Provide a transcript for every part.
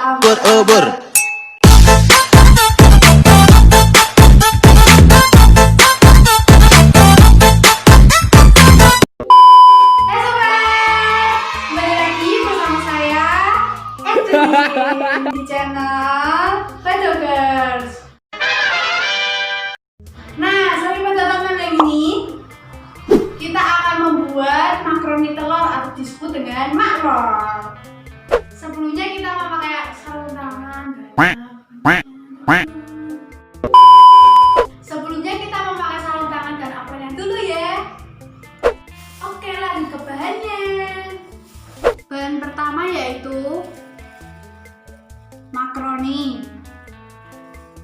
ubur-ubur. Di channel Badhogers. Nah, selamat datang kali ini kita akan membuat makaroni telur atau disebut dengan maklor. Sebelumnya kita memakai sarung tangan. Dan apanya dulu ya. Oke, lanjut ke bahannya. Bahan pertama yaitu makaroni.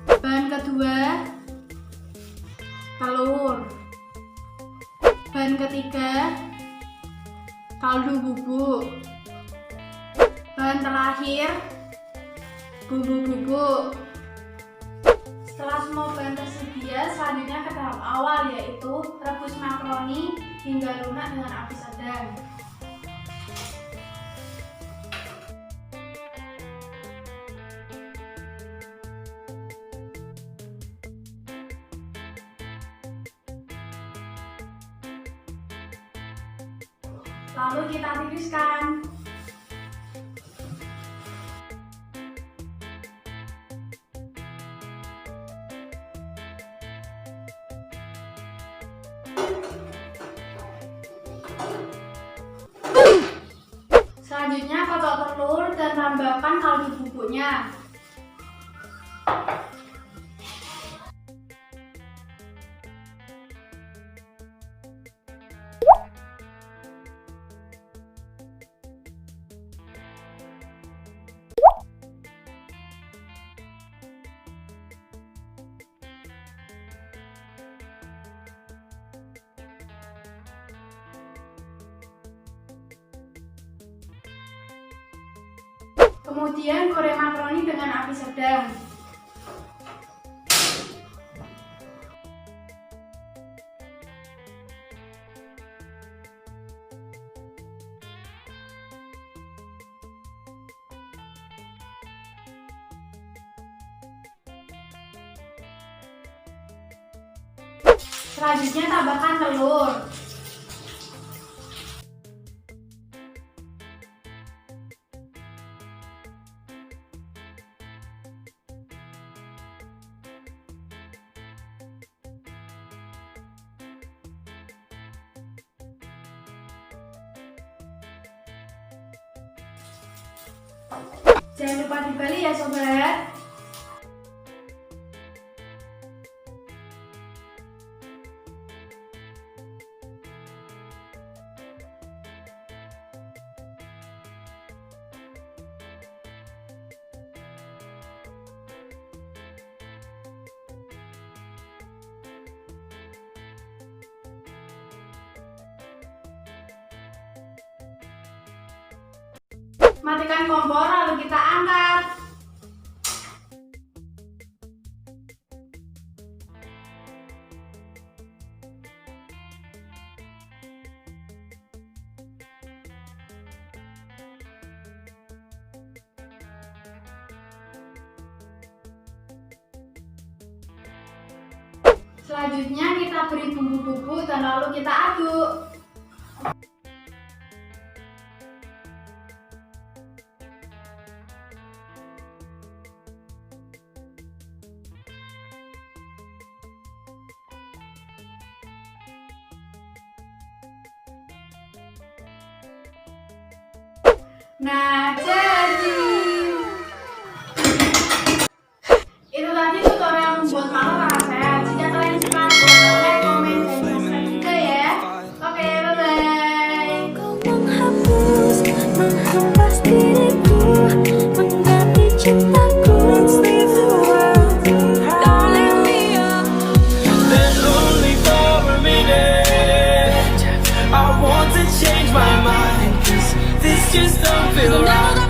Bahan kedua telur. Bahan ketiga kaldu bubuk. Bahan terakhir bumbu bubuk. Setelah semua bahan tersedia, selanjutnya ke tahap awal yaitu rebus makaroni hingga lunak dengan api sedang. Lalu kita tiriskan. Selanjutnya kocok telur dan tambahkan kaldu bubuknya. Kemudian goreng makaroni dengan api sedang. Selanjutnya tambahkan telur. Jangan lupa dibalik ya sobat. Matikan kompor lalu kita angkat. Selanjutnya kita beri bumbu bubuk dan lalu kita aduk. Nah, jadi itu tadi tutorial membuat maklor resep. Jika kalian suka, boleh like, komen, dan subscribe juga ya. Oke, bye-bye. Kau menghapus, menghempas diriku, mengganti cintaku. Leave the world, don't leave me up. Then only for a minute I want to change my mind, 'cause this just don't feel right.